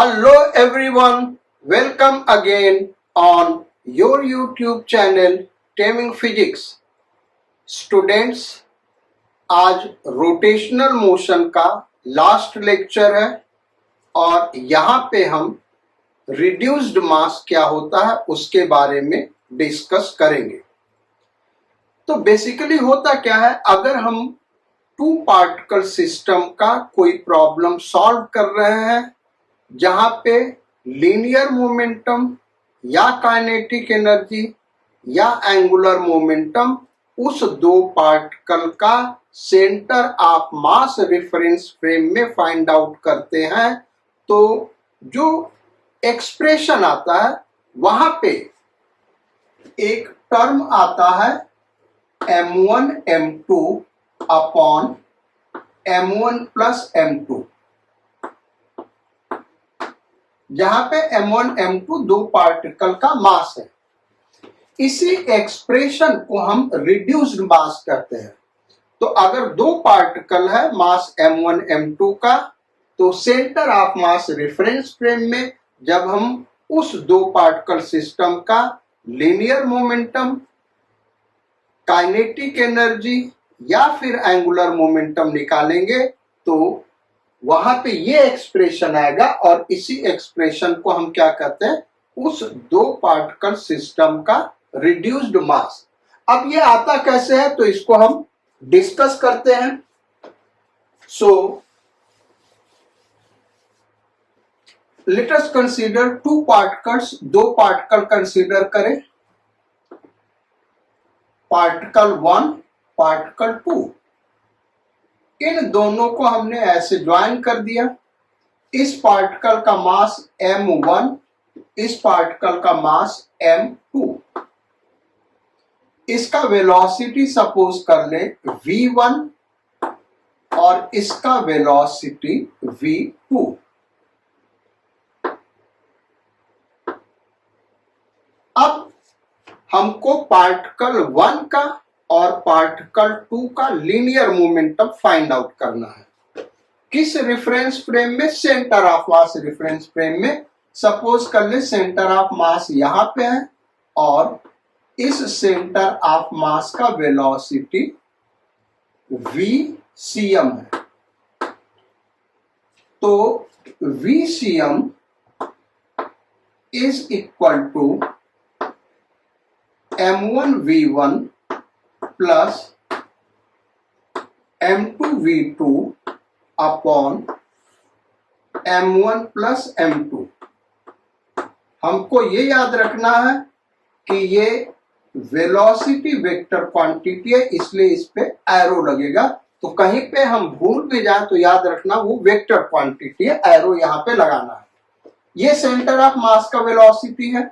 Hello everyone, welcome again on your YouTube channel Taming Physics. Students, आज rotational motion का last lecture है और यहाँ पे हम रिड्यूस्ड मास क्या होता है उसके बारे में डिस्कस करेंगे। तो बेसिकली होता क्या है, अगर हम टू पार्टिकल सिस्टम का कोई प्रॉब्लम सॉल्व कर रहे हैं जहां पे लीनियर मोमेंटम या काइनेटिक एनर्जी या एंगुलर मोमेंटम उस दो पार्टिकल का centre of mass reference frame में फाइंड आउट करते हैं, तो जो एक्सप्रेशन आता है वहां पे एक टर्म आता है m1 m2 upon m1 plus m2, जहां पे m1 m2 दो पार्टिकल का मास है। इसी एक्सप्रेशन को हम रिड्यूस्ड मास कहते हैं। तो अगर दो पार्टिकल है मास m1 m2 का, तो centre of mass reference frame में जब हम उस दो पार्टिकल सिस्टम का लीनियर मोमेंटम, काइनेटिक एनर्जी या फिर एंगुलर मोमेंटम निकालेंगे तो वहां पे ये एक्सप्रेशन आएगा और इसी एक्सप्रेशन को हम क्या कहते हैं, उस दो पार्टिकल सिस्टम का रिड्यूस्ड मास। अब ये आता कैसे है तो इसको हम डिस्कस करते हैं। So let us consider two particles, दो पार्टिकल कंसीडर करें, पार्टिकल 1, पार्टिकल 2। इन दोनों को हमने ऐसे ज्वाइन कर दिया। इस पार्टिकल का मास m1, इस पार्टिकल का मास m2। इसका वेलोसिटी सपोज कर ले v1 और इसका वेलोसिटी v2। अब हमको पार्टिकल 1 का और पार्टिकल 2 का लीनियर मोमेंटम फाइंड आउट करना है। किस रेफरेंस फ्रेम में? Centre of mass reference frame में। सपोज कर ले सेंटर ऑफ मास यहां पे है और इस सेंटर ऑफ मास का वेलोसिटी vcm है। तो vcm is equal to m1 v1 plus m2 v2 upon m1 plus m2। हमको ये याद रखना है कि ये वेलोसिटी वेक्टर क्वांटिटी है, इसलिए इस पे एरो लगेगा। तो कहीं पे हम भूल भी जाए तो याद रखना वो वेक्टर क्वांटिटी है, एरो यहां पे लगाना है। ये सेंटर ऑफ मास का वेलोसिटी है।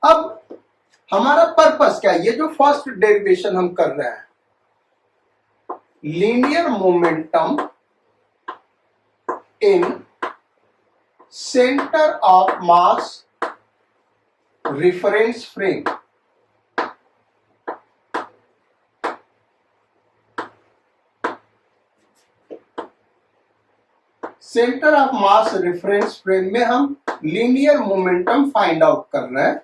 अब हमारा पर्पस क्या है? ये जो फर्स्ट डेरिवेशन हम कर रहे हैं, linear momentum in centre of mass reference frame. Centre of mass reference frame में हम लीनियर मोमेंटम फाइंड आउट कर रहे हैं,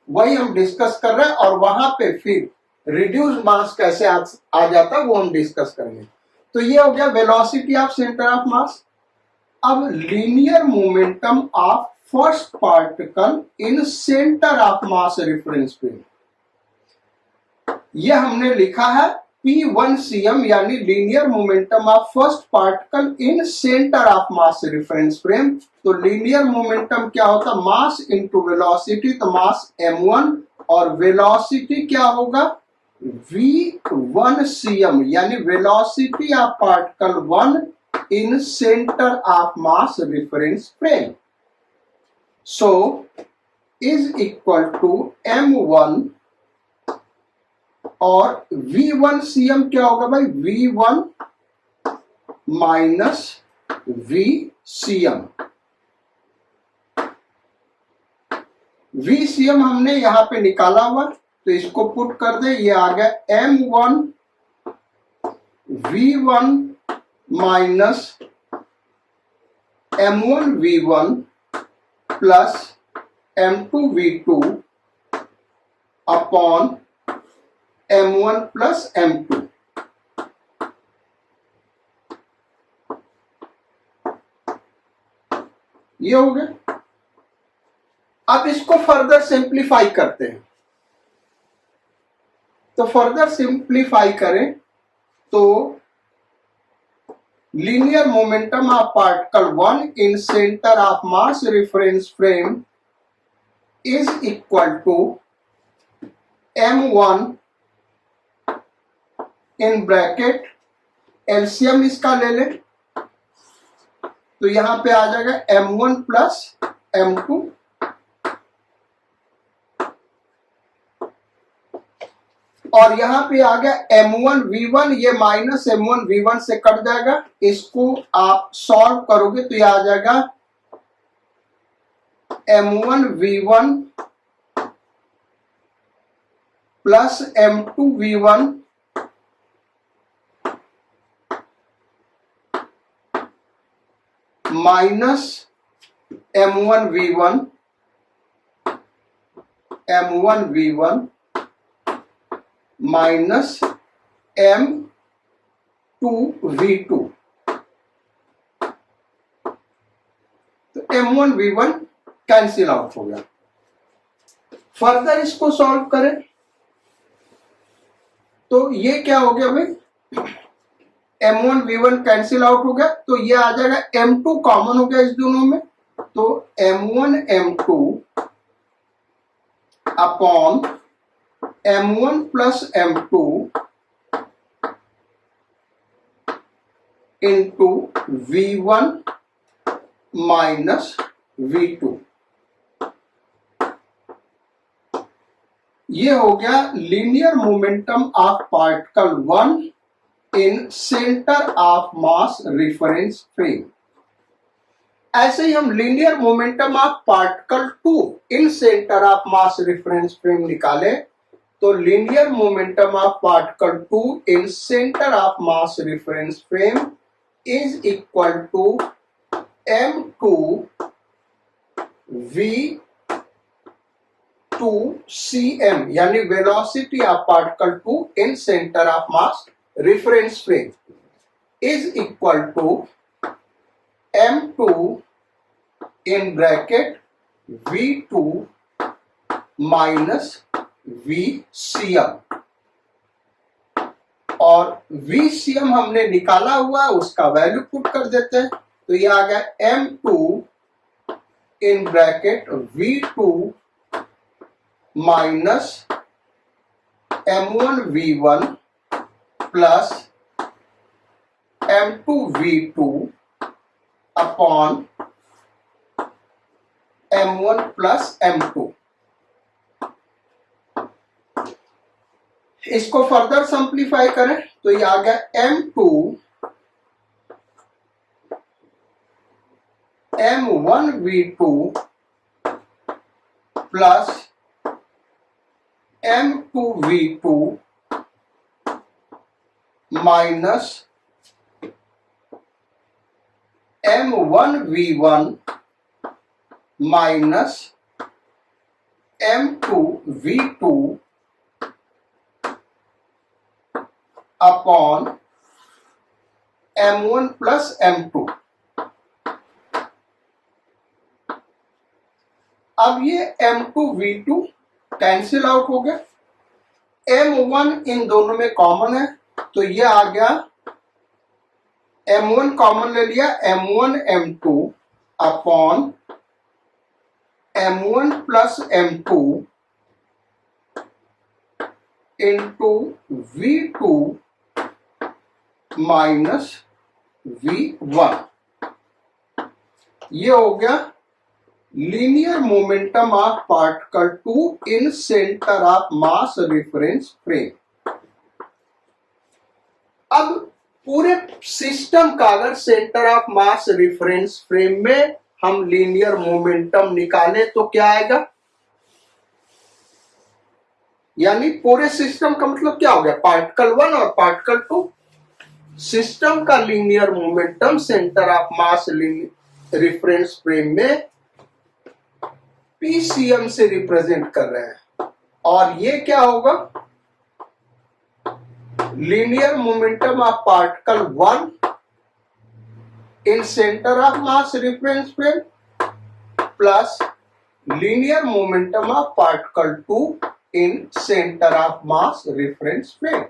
वही हम डिस्कस कर रहे हैं। और वहां पे फिर रिड्यूस मास कैसे आ जाता है वो हम डिस्कस करेंगे। तो ये हो गया velocity of centre of mass. अब linear momentum of first particle in centre of mass reference frame, ये हमने लिखा है p1cm, यानी linear momentum of first particle in centre of mass reference frame. तो लीनियर मोमेंटम क्या होता? Mass into velocity. तो मास m1 और वेलोसिटी क्या होगा? v1cm, यानी velocity of particle 1 in centre of mass reference frame. So is equal to m1 और v1cm क्या होगा भाई? v1 minus vcm। vcm हमने यहां पे निकाला हुआ, तो इसको पुट कर दे, ये आ गया m1 v1 minus m1v1 plus m2v2 upon m1 plus m2। ये हो गया। अब इसको फर्दर सिंप्लीफाई करते हैं। तो फर्दर सिंप्लीफाई करें तो linear momentum of particle 1 in centre of mass reference frame is equal to m1 in bracket, LCM इसका ले लें तो यहां पे आ जाएगा m1 प्लस m2 और यहां पे आ गया m1v1, ये माइनस m1v1 से कट जाएगा। इसको आप सॉल्व करोगे तो ये आ जाएगा m1v1 plus m2v1 minus m1v1 minus m2v2। तो m1v1 कैंसिल आउट हो गया। फर्दर इसको सॉल्व करें तो ये क्या हो गया भाई, m1v1 कैंसिल आउट हो गया तो ये आ जाएगा m2 कॉमन हो गया इस दोनों में, तो m1 m2 upon m1 plus m2 into v1 minus v2। ये हो गया linear momentum of particle 1 in centre of mass reference frame. ऐसे ही हम linear momentum of particle 2 in centre of mass reference frame निकाले तो linear momentum of particle 2 in centre of mass reference frame is equal to m2 v2 cm, यानी velocity of particle 2 in centre of mass reference frame is equal to m2 in bracket v2 minus VCM, और VCM हमने निकाला हुआ है उसका value put कर देते हैं तो ये आ गया m2 in bracket v2 minus m1v1 plus m2v2 upon m1 plus m2। इसको फर्दर सिंप्लीफाई करें तो ये आ गया m2 m1v2 plus m2v2 minus m1v1 minus m2v2 upon m1 plus m2। अब ये m2v2 कैंसिल आउट हो गया, m1 इन दोनों में कॉमन है तो ये आ गया m1 कॉमन ले लिया m1 m2 upon m1 plus m2 into v2 minus v1। ये हो गया linear momentum of particle 2 in centre of mass reference frame. अब पूरे सिस्टम का अगर centre of mass reference frame में हम लीनियर मोमेंटम निकालें तो क्या आएगा, यानी पूरे सिस्टम का मतलब क्या हो गया, पार्टिकल 1 और पार्टिकल 2। सिस्टम का linear momentum centre of mass reference frame में पीसीएम से रिप्रेजेंट कर रहे हैं। और ये क्या होगा? Linear momentum of particle 1 in centre of mass reference frame plus linear momentum of particle 2 in centre of mass reference frame.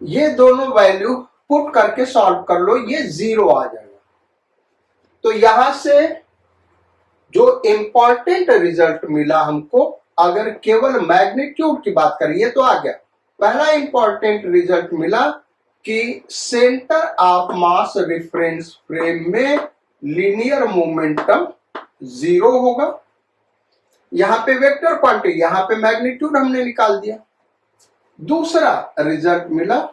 ये दोनों वैल्यू पुट करके सॉल्व कर लो, ये 0 आ जाएगा। तो यहां से जो इंपॉर्टेंट रिजल्ट मिला हमको, अगर केवल मैग्नीट्यूड की बात करिए तो आ गया। पहला इंपॉर्टेंट रिजल्ट मिला कि centre of mass reference frame में लीनियर मोमेंटम 0 होगा। यहां पे वेक्टर क्वांटिटी, यहां पे मैग्नीट्यूड हमने निकाल दिया। दूसरा रिजल्ट मिला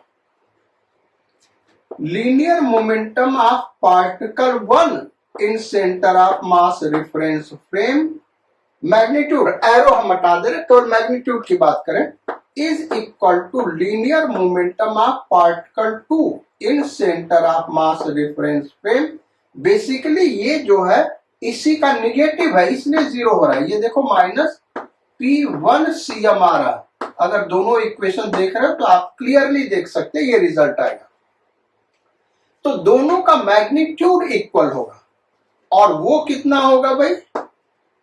linear momentum of particle 1 in centre of mass reference frame, magnitude arrow हम हटा दे रहे, केवल मैग्नीट्यूड की बात करें, is equal to linear momentum of particle 2 in centre of mass reference frame. Basically ये जो है इसी का निगेटिव है, इसलिए 0 हो रहा है। ये देखो माइनस P1cm आ रहा है। अगर दोनों इक्वेशन देख रहे हो तो आप क्लियरली देख सकते हैं ये रिजल्ट आएगा। तो दोनों का मैग्नीट्यूड इक्वल होगा, और वो कितना होगा भाई?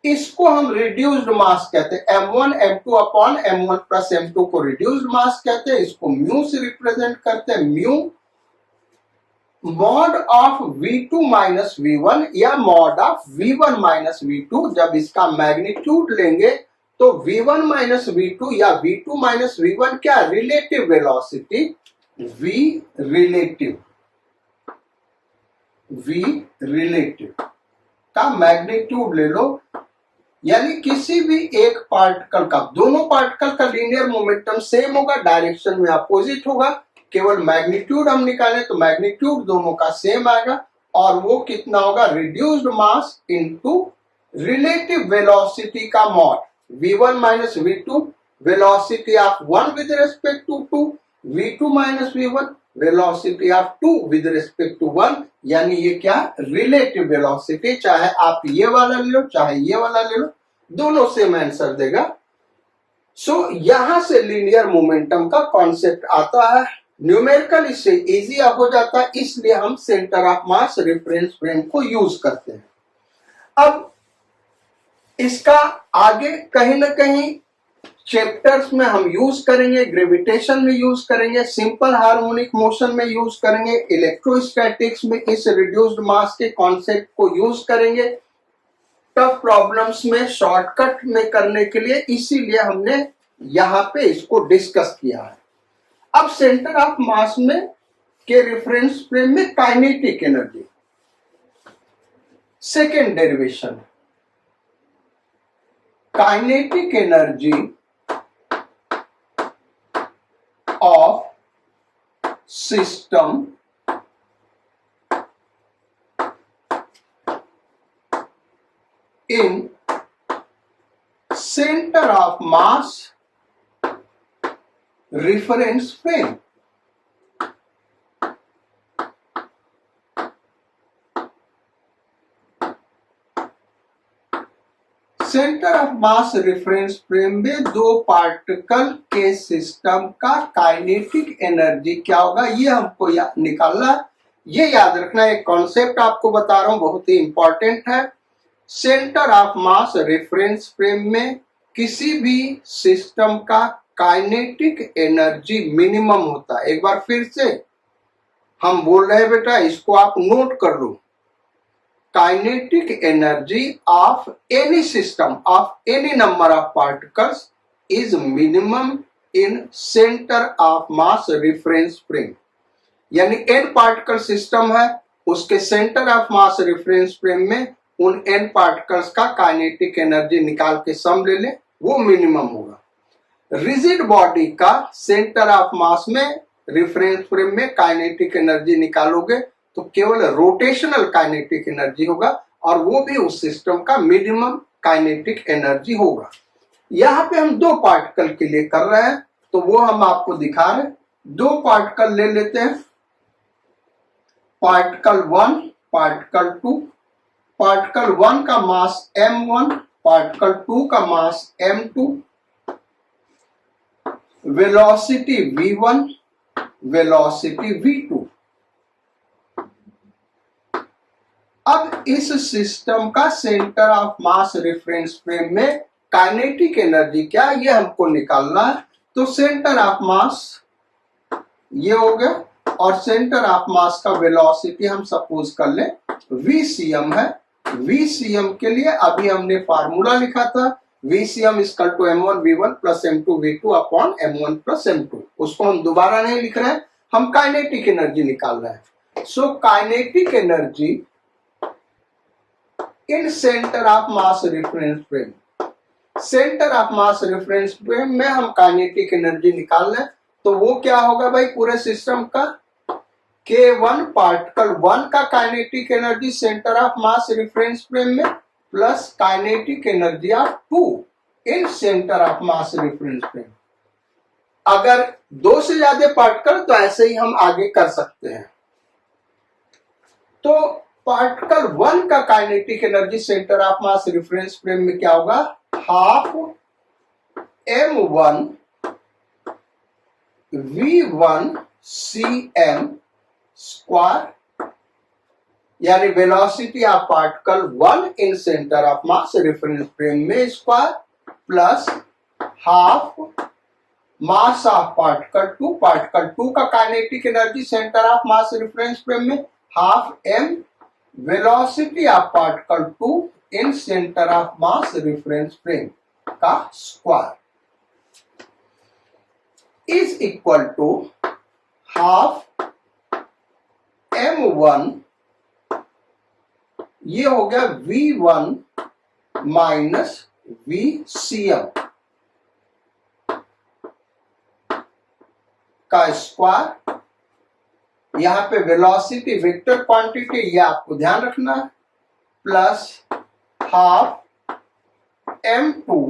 इसको हम रिड्यूस्ड मास कहते हैं। m1 m2 upon m1 plus m2 को रिड्यूस्ड मास कहते हैं। इसको म्यू से रिप्रेजेंट करते हैं। Mu mod of v2 minus v1 या mod of v1 minus v2। जब इसका मैग्नीट्यूड लेंगे तो v1 माइनस v2 या v2 माइनस v1 क्या? रिलेटिव वेलोसिटी v रिलेटिव का मैग्नीट्यूड ले लो। यानी किसी भी एक पार्टिकल का, दोनों पार्टिकल का लीनियर मोमेंटम सेम होगा, डायरेक्शन में अपोजिट होगा। केवल मैग्नीट्यूड हम निकालें तो मैग्नीट्यूड दोनों का सेम आएगा, और वो कितना होगा? Reduced mass into relative velocity का mod. v1 minus v2 velocity of 1 with respect to 2, v2 minus v1 velocity of 2 with respect to 1। यानी ये क्या? Relative velocity. चाहे आप ये वाला ले लो चाहे ये वाला ले लो, दोनों सेम आंसर देगा। सो यहां से लीनियर मोमेंटम का कॉन्सेप्ट आता है। न्यूमेरिकल इससे इजी हो जाता है, इसलिए हम centre of mass reference frame को यूज करते हैं। अब इसका आगे कहीं ना कहीं चैप्टर्स में हम यूज करेंगे, ग्रेविटेशन में यूज करेंगे, सिंपल हार्मोनिक मोशन में यूज करेंगे, इलेक्ट्रोस्टैटिक्स में इस रिड्यूस्ड मास के कॉन्सेप्ट को यूज करेंगे, टफ प्रॉब्लम्स में शॉर्टकट में करने के लिए, इसीलिए हमने यहां पे इसको डिस्कस किया है। अब सेंटर ऑफ मास में के रेफरेंस फ्रेम में kinetic energy, second derivation, kinetic energy of system in center of mass reference frame। Centre of mass reference frame में दो पार्टिकल के सिस्टम का काइनेटिक एनर्जी क्या होगा, ये हमको निकालना। ये याद रखना, एक कॉन्सेप्ट आपको बता रहा हूं, बहुत ही इंपॉर्टेंट है। Centre of mass reference frame में किसी भी सिस्टम का काइनेटिक एनर्जी मिनिमम होता है। एक बार फिर से हम बोल रहे हैं बेटा, इसको आप नोट कर लो। Kinetic energy of any system of any number of particles is minimum in center of mass reference frame। यानी n पार्टिकल सिस्टम है, उसके centre of mass reference frame में उन n पार्टिकल्स का काइनेटिक एनर्जी निकाल के सम ले ले, वो मिनिमम होगा। रिजिड बॉडी का सेंटर ऑफ मास में रेफरेंस फ्रेम में काइनेटिक एनर्जी निकालोगे तो केवल रोटेशनल काइनेटिक एनर्जी होगा, और वो भी उस सिस्टम का मिनिमम काइनेटिक एनर्जी होगा। यहां पे हम दो पार्टिकल के लिए कर रहे हैं, तो वो हम आपको दिखा रहे हैं। दो पार्टिकल ले लेते हैं, पार्टिकल 1, पार्टिकल 2, पार्टिकल 1 का मास m1, पार्टिकल 2 का मास m2, velocity v1, velocity v2। अब इस सिस्टम का centre of mass reference frame में काइनेटिक एनर्जी क्या, ये हमको निकालना है। तो सेंटर ऑफ मास ये हो गया और सेंटर ऑफ मास का वेलोसिटी हम सपोज कर ले vcm है। vcm के लिए अभी हमने फार्मूला लिखा था, vcm equal to m1 v1 plus m2 v2 upon m1 plus m2। उसको हम दोबारा नहीं लिख रहे हैं, हम काइनेटिक एनर्जी निकाल रहे हैं। सो kinetic energy in centre of mass reference frame, centre of mass reference frame में हम काइनेटिक एनर्जी निकाल लें तो वो क्या होगा भाई, पूरे सिस्टम का K1 पार्टिकल 1 का kinetic energy centre of mass reference frame में plus kinetic energy of 2 in centre of mass reference frame. अगर 2 से ज्यादा पार्टिकल तो ऐसे ही हम आगे कर सकते हैं। तो पार्टिकल 1 का kinetic energy centre of mass reference frame में क्या होगा, half m1 v1 cm square, यानी velocity of particle 1 in centre of mass reference frame में square plus half mass of particle 2, particle 2 का kinetic energy centre of mass reference frame में half m velocity of particle 2 in centre of mass reference frame का square is equal to half m1, ये हो गया v1 minus vcm का square. यहां पे velocity vector quantity, ये आपको ध्यान रखना है, plus half m2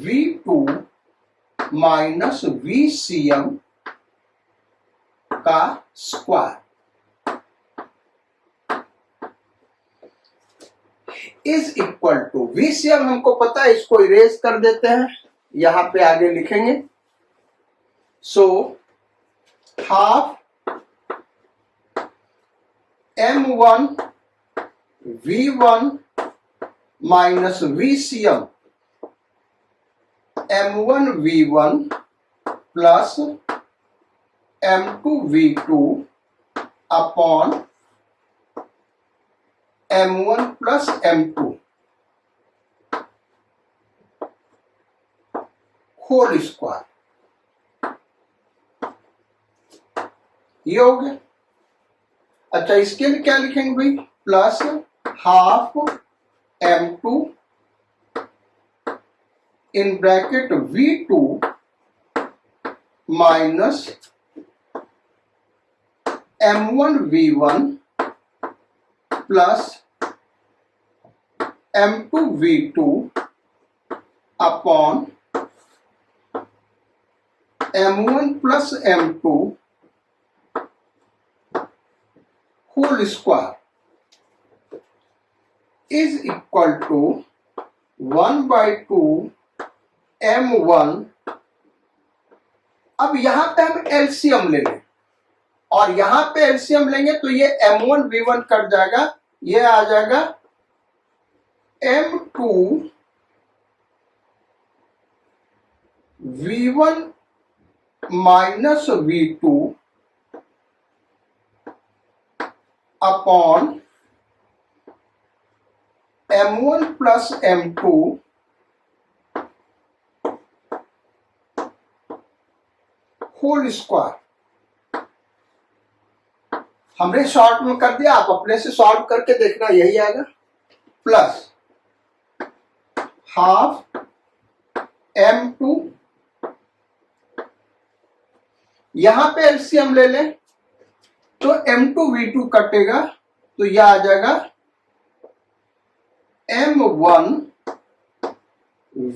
v2 minus vcm का square is equal to vcm हमको पता है, इसको इरेज कर देते हैं, यहां पे आगे लिखेंगे। So half m1 v1 minus vcm m1 v1 plus m2 v2 upon m1 plus m2 whole square, ये हो गया। अच्छा, इसके लिए क्या लिखेंगे भाई, plus half m2 in bracket v2 minus m1 v1 plus m2 v2 upon m1 plus m2 whole square is equal to 1/2 m1। अब यहां पे हम एलसीएम ले लें और यहां पे एलसीएम लेंगे तो ये m1 v1 कट जाएगा, ये आ जाएगा m2 v1 minus v2 upon m1 plus m2 whole square. हमने शॉर्ट में कर दिया, आप अपने से सॉल्व करके देखना, यही आएगा, प्लस हाफ m2, यहां पे एलसीएम ले लें तो m2 v2 कटेगा तो यह आ जाएगा m1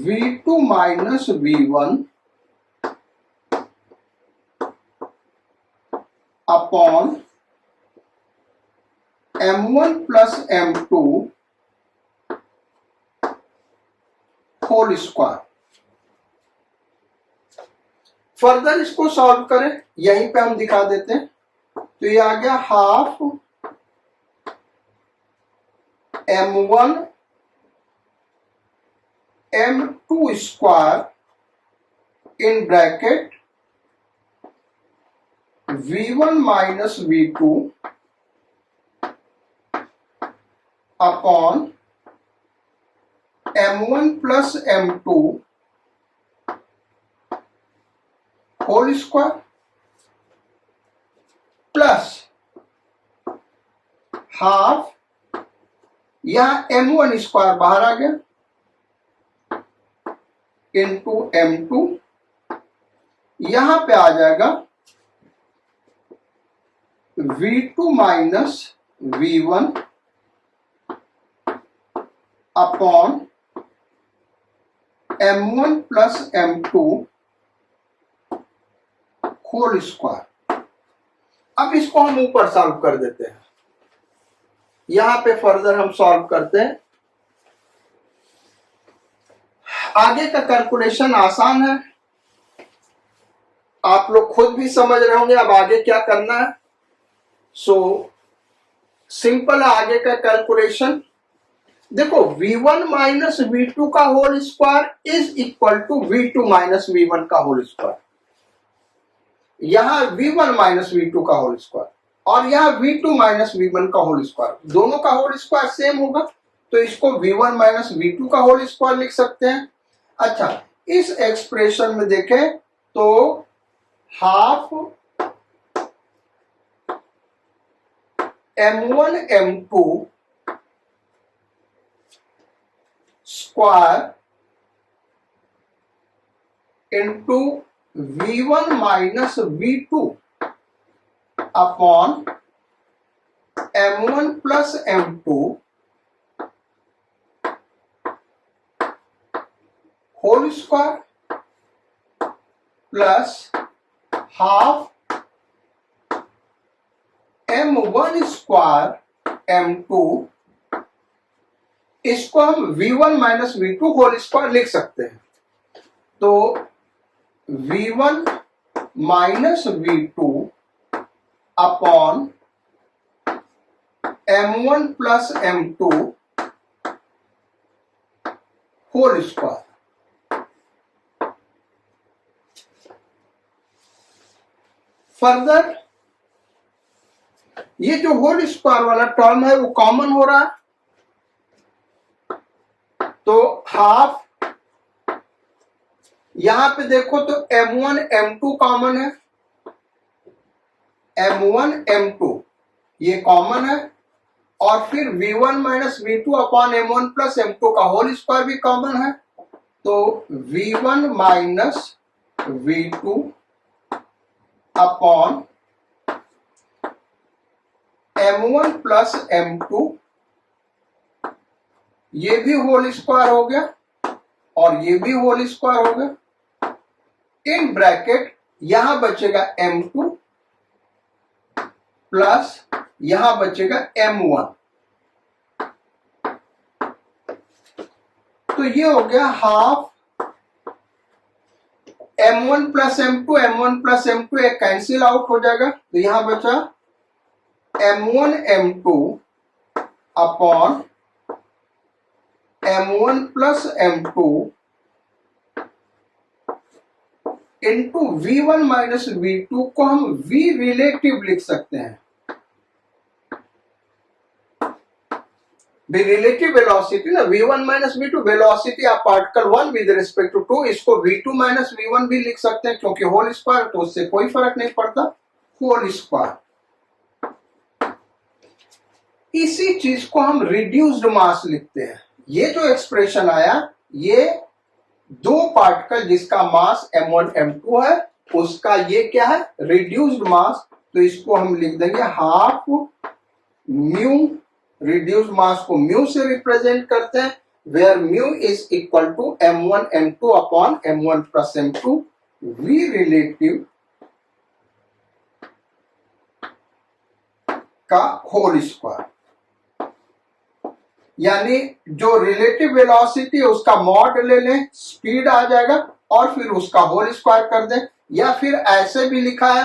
v2 minus v1 upon upon m1 plus m2 whole square. Further इसको सॉल्व करें, यहीं पे हम दिखा देते हैं। तो ये आ गया half m1 m2 square in bracket v1 minus v2 upon m1 plus m2 whole square plus half, यहां m1 स्क्वायर बाहर आ गया, इंटू m2, यहां पे आ जाएगा v2 minus v1 upon m1 plus m2 whole square. अब इसको हम ऊपर सॉल्व कर देते हैं, यहां पे फर्दर हम सॉल्व करते हैं। आगे का कैलकुलेशन आसान है, आप लोग खुद भी समझ रहे होंगे अब आगे क्या करना है। सो सिंपल है आगे का कैलकुलेशन। देखो v1 माइनस v2 का whole square is equal to v2 minus v1 का होल स्क्वायर। यहां v1 माइनस v2 का होल स्क्वायर और यहां v2 माइनस v1 का होल स्क्वायर, दोनों का होल स्क्वायर सेम होगा, तो इसको v1 माइनस v2 का होल स्क्वायर लिख सकते हैं। अच्छा, इस एक्सप्रेशन में देखें तो half m1 m2 square into v1 minus v2 upon m1 plus m2 whole square plus half m1 square m2, इसको हम v1 minus v2 whole square लिख सकते हैं। तो v1 minus v2 upon m1 plus m2 whole square. Further ये जो whole square वाला term है वो कॉमन हो रहा है, तो हाफ, यहां पे देखो तो m1 m2 कॉमन है, m1 m2 ये कॉमन है, और फिर v1 minus v2 upon m1 plus m2 का होल स्क्वायर भी कॉमन है, तो v1 minus v2 upon m1 plus m2, ये भी होल स्क्वायर हो गया और ये भी होल स्क्वायर हो गया। इन ब्रैकेट यहां बचेगा m2 प्लस यहां बचेगा m1, तो ये हो गया हाफ m1 प्लस m2 एक कैंसिल आउट हो जाएगा, तो यहां बचा m1 m2 upon m1 plus m2 into v1 minus v2 को हम v रिलेटिव लिख सकते हैं। रिलेटिव वेलोसिटी ना, v1 minus v2 velocity of particle 1 with respect to 2, इसको v2 माइनस v1 भी लिख सकते हैं क्योंकि होल स्क्वायर, तो उससे कोई फर्क नहीं पड़ता, होल स्क्वायर। इसी चीज को हम रिड्यूस्ड मास लिखते हैं। ये जो एक्सप्रेशन आया, ये दो पार्टिकल जिसका मास m1 m2 है, उसका ये क्या है, रिड्यूस्ड मास, तो इसको हम लिख देंगे हाफ म्यू, रिड्यूस्ड मास को म्यू से रिप्रेजेंट करते हैं, where mu is equal to m1 m2 upon m1 plus m2, v relative का होल स्क्वायर, यानी जो रिलेटिव वेलोसिटी है उसका मॉड ले लें, स्पीड आ जाएगा, और फिर उसका होल स्क्वायर कर दें। या फिर ऐसे भी लिखा है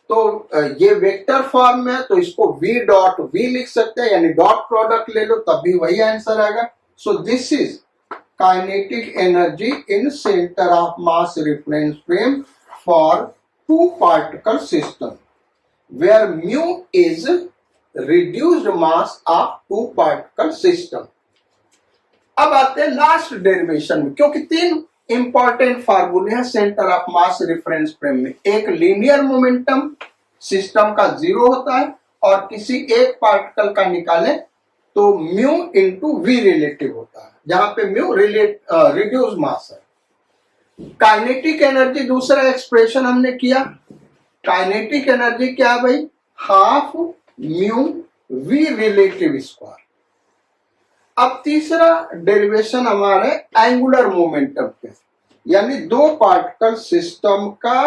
तो ये वेक्टर फॉर्म में है तो इसको v डॉट v लिख सकते हैं, यानी डॉट प्रोडक्ट ले लो तब भी वही आंसर आएगा। So this is kinetic energy in centre of mass reference frame for two particle system where mu is reduced mass of two particle system. अब आते हैं लास्ट डेरिवेशन में, क्योंकि तीन इंपॉर्टेंट फार्मूले हैं centre of mass reference frame में। एक लीनियर मोमेंटम सिस्टम का जीरो होता है, और किसी एक पार्टिकल का निकाले तो म्यू इंटू वी रिलेटिव होता है, जहां पे म्यू रिड्यूस मास है। काइनेटिक एनर्जी दूसरा एक्सप्रेशन हमने किया, काइनेटिक एनर्जी क्या है भाई, half mu v relative square. अब तीसरा डेरिवेशन हमारे एंगुलर मोमेंटम पे, यानी दो पार्टिकल सिस्टम का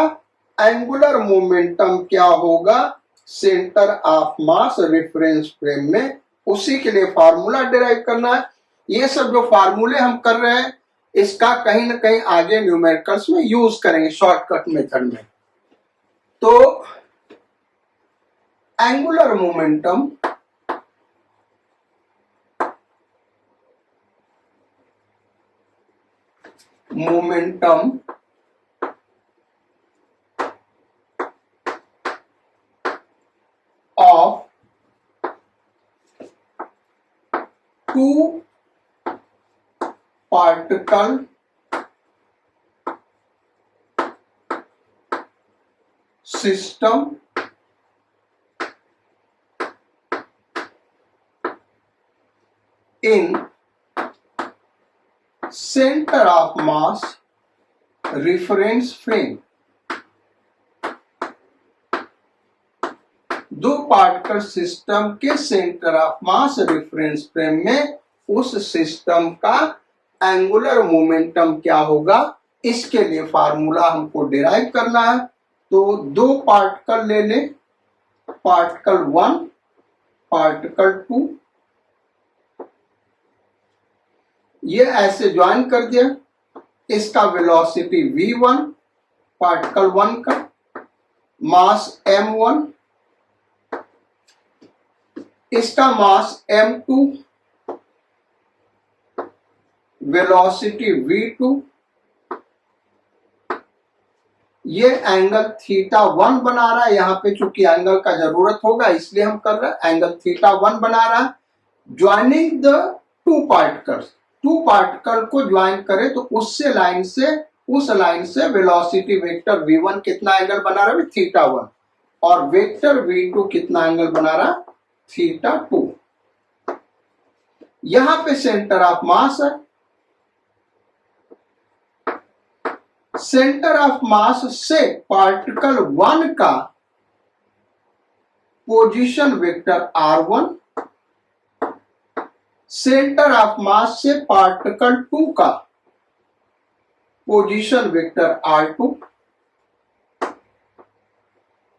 एंगुलर मोमेंटम क्या होगा centre of mass reference frame में, उसी के लिए फार्मूला डिराइव करना है। ये सब जो फार्मूले हम कर रहे हैं इसका कहीं ना कहीं आगे न्यूमेरिकल्स में यूज करेंगे शॉर्टकट मेथड में। तो angular momentum of two particle system in center of mass reference frame। दो पार्टिकल सिस्टम के centre of mass reference frame में उस सिस्टम का एंगुलर मोमेंटम क्या होगा, इसके लिए फार्मूला हमको डिराइव करना है। तो दो पार्टिकल ले लें, पार्टिकल 1 पार्टिकल 2, ये ऐसे ज्वाइन कर दिया। इसका वेलोसिटी v1 पार्टिकल 1 का, मास m1, इसका मास m2, वेलोसिटी v2। ये एंगल थीटा 1 बना रहा है, यहां पे चूंकि एंगल का जरूरत होगा इसलिए हम कर रहे हैं, एंगल थीटा 1 बना रहा है। Joining the two particles, two particle को ज्वाइन करे तो उससे लाइन से उस लाइन से वेलोसिटी वेक्टर v1 कितना एंगल बना रहा है, थीटा 1, और वेक्टर v2 कितना एंगल बना रहा है, थीटा 2। यहां पे सेंटर ऑफ मास है, सेंटर ऑफ मास से पार्टिकल 1 का position vector r1, centre of मास से पार्टिकल 2 का पोजीशन वेक्टर r2,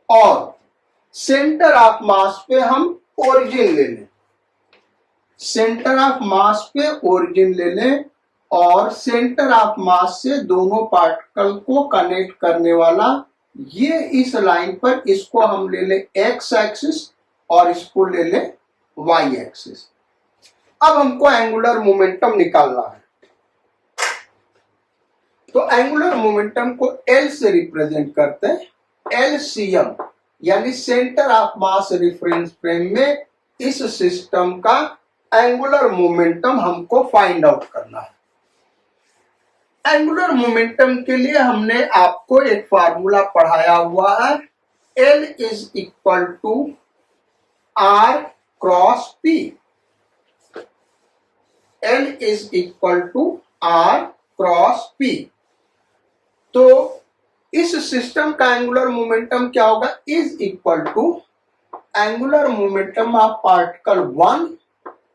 और सेंटर ऑफ मास पे हम ओरिजिन ले लें, सेंटर ऑफ मास पे ओरिजिन ले लें, और सेंटर ऑफ मास से दोनों पार्टिकल को कनेक्ट करने वाला ये इस लाइन पर, इसको हम ले लें एक्स एक्सिस और इसको ले लें वाई एक्सिस। अब हमको एंगुलर मोमेंटम निकालना है, तो एंगुलर मोमेंटम को L से रिप्रेजेंट करते हैं, LCM, यानी centre of mass reference frame में इस सिस्टम का एंगुलर मोमेंटम हमको फाइंड आउट करना है। एंगुलर मोमेंटम के लिए हमने आपको एक फार्मूला पढ़ाया हुआ है, L is equal to R cross P। L is equal to R cross P। तो इस सिस्टम का एंगुलर मोमेंटम क्या होगा, is equal to angular momentum of particle 1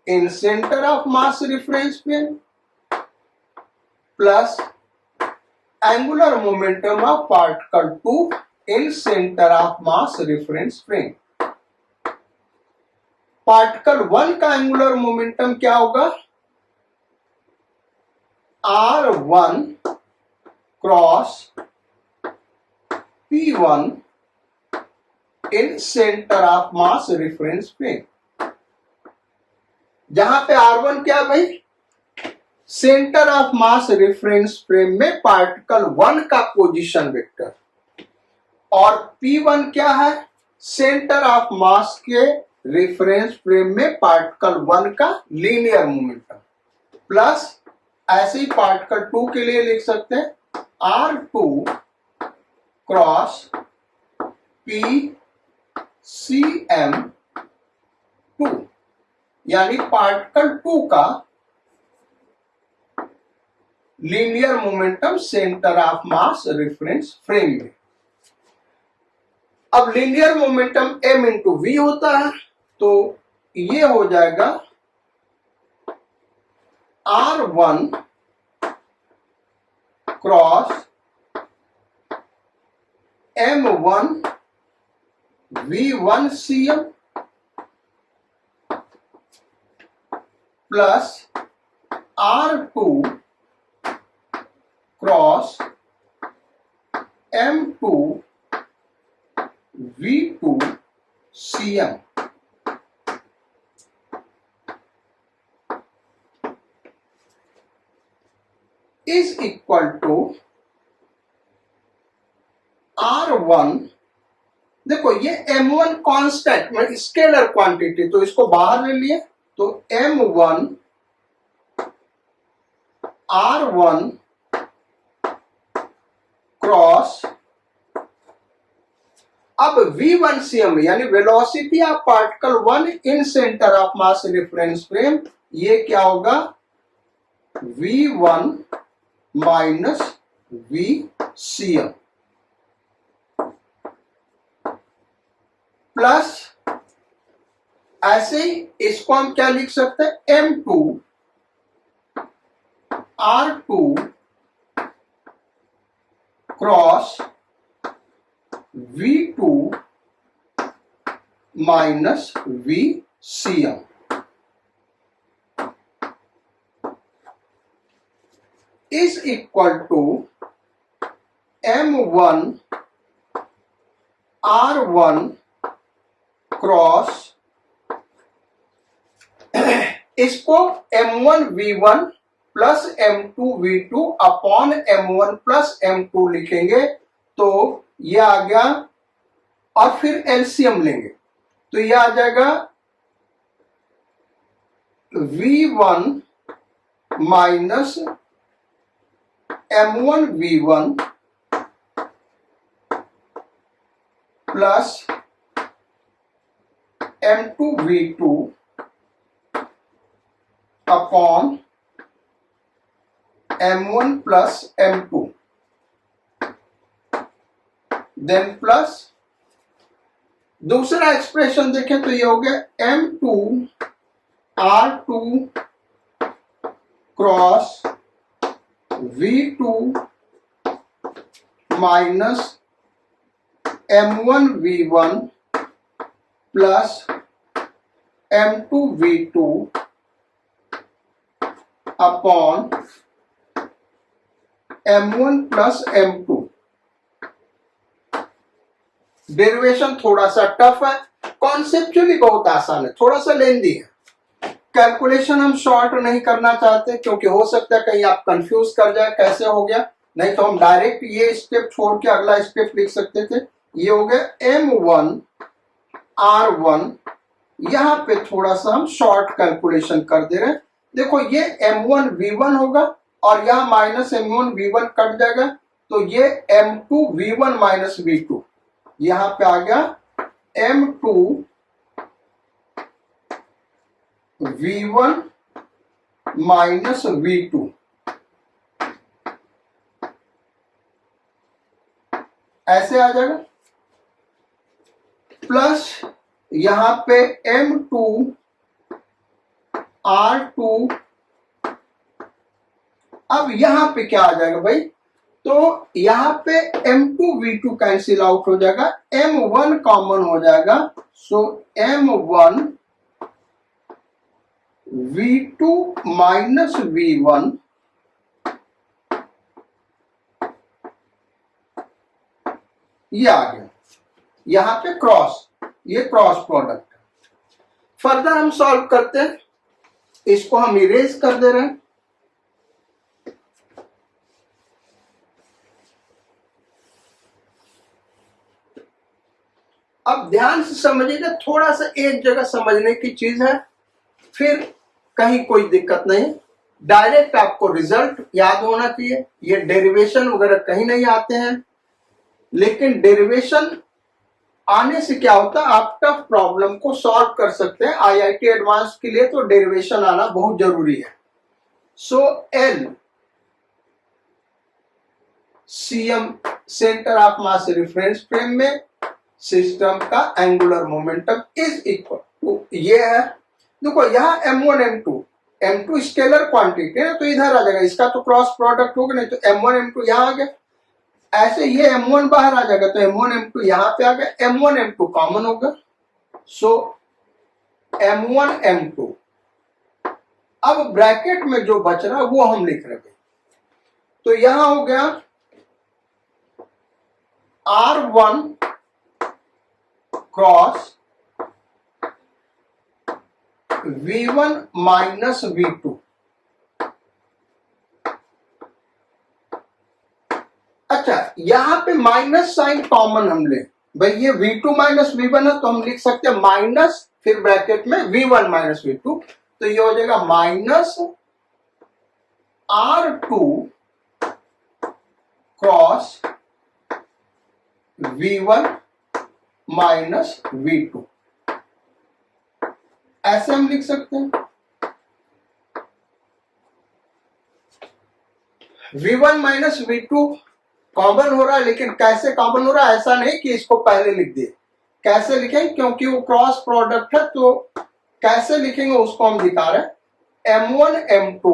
in centre of mass reference frame plus angular momentum of particle 2 in centre of mass reference frame. Particle 1 का angular momentum क्या होगा? R1 cross P1 in centre of mass reference frame. जहां पे R1 क्या भाई? Centre of mass reference frame में particle 1 का position vector, और P1 क्या है? सेंटर ऑफ मास के रेफरेंस फ्रेम में पार्टिकल 1 का लीनियर मोमेंटम, प्लस ऐसे ही पार्टिकल 2 के लिए लिख सकते हैं R2 क्रॉस PCM2, यानी पार्टिकल 2 का linear momentum centre of mass reference frame में। अब linear momentum m into v होता है, तो ये हो जाएगा R1 cross M1 V1 CM plus R2 cross M2 V2 CM। Is equal to R1, देखो ये M1 कांस्टेंट में स्केलर क्वांटिटी, तो इसको बाहर ले लिए, तो M1 R1 क्रॉस, अब V1 CM यानी velocity of particle 1 in centre of mass reference frame, ये क्या होगा? V1 माइनस VCM प्लस, ऐसे ही इसको हम क्या लिख सकते हैं? M2 R2 cross V2 minus VCM is equal to M1 R1 cross, इसको M1 V1 plus M2 V2 upon M1 plus M2 लिखेंगे, तो ये आ गया, और फिर एलसीएम लेंगे तो ये आ जाएगा V1 minus M1 V1 plus M2 V2 upon M1 plus M2, then plus दूसरा एक्सप्रेशन देखें तो ये हो गया M2 R2 cross V2 minus M1 V1 plus M2 V2 upon M1 plus M2। Derivation थोड़ा सा टफ है, कॉन्सेप्चुअली बहुत आसान है, थोड़ा सा लेंदी है। कैलकुलेशन हम शॉर्ट नहीं करना चाहते क्योंकि हो सकता है कहीं आप कंफ्यूज कर जाए कैसे हो गया, नहीं तो हम डायरेक्ट ये स्टेप छोड़ के अगला स्टेप लिख सकते थे। ये हो गया M1 R1, यहां पे थोड़ा सा हम शॉर्ट कैलकुलेशन कर दे रहे हैं। देखो ये M1 V1 होगा और यहां माइनस M1 V1 कट जाएगा, तो ये M2 V1 माइनस V2, यहां पे आ गया M2 V1 माइनस V2, ऐसे आ जाएगा, प्लस यहां पे M2 R2, अब यहां पे क्या आ जाएगा भाई, तो यहां पे M2 V2 कैंसिल आउट हो जाएगा, M1 कॉमन हो जाएगा, सो M1 V2 माइनस V1 ये आ गया, यहां पे क्रॉस, ये क्रॉस प्रोडक्ट। फर्दर हम सॉल्व करते हैं, इसको हम इरेज कर दे रहे हैं। अब ध्यान से समझिएगा, थोड़ा सा एक जगह समझने की चीज है, फिर कहीं कोई दिक्कत नहीं। डायरेक्ट आपको रिजल्ट याद होना चाहिए, ये डेरिवेशन वगैरह कहीं नहीं आते हैं। लेकिन डेरिवेशन आने से क्या होता है, आप टफ प्रॉब्लम को सॉल्व कर सकते हैं। आईआईटी एडवांस के लिए तो डेरिवेशन आना बहुत जरूरी है। So L CM centre of mass reference frame में सिस्टम का angular momentum is equal to, ये है देखो यहाँ m1 m2 स्केलर क्वांटिटी है तो इधर आ जाएगा, इसका तो क्रॉस प्रोडक्ट होगा, नहीं तो m1 m2 यहाँ आ गया। ऐसे ये m1 बाहर आ जाएगा तो m1 m2 यहाँ पे आ गया, m1 m2 कॉमन होगा। सो m1 m2, अब ब्रैकेट में जो बच रहा है वो हम लिख रहे हैं। तो यहां हो गया R1 cross V1 minus V2। अच्छा, यहां पे माइनस साइन कॉमन हम ले, भाई ये V2 माइनस V1 है तो हम लिख सकते हैं माइनस, फिर ब्रैकेट में V1 माइनस V2, तो ये हो जाएगा minus R2 cross V1 minus V2, ऐसे हम लिख सकते हैं। V1 माइनस V2 कॉमन हो रहा है, लेकिन कैसे कॉमन हो रहा है, ऐसा नहीं कि इसको पहले लिख दिए। कैसे लिखेंगे, क्योंकि वो क्रॉस प्रोडक्ट है तो कैसे लिखेंगे उसको हम दिखा रहे हैं। M1 M2,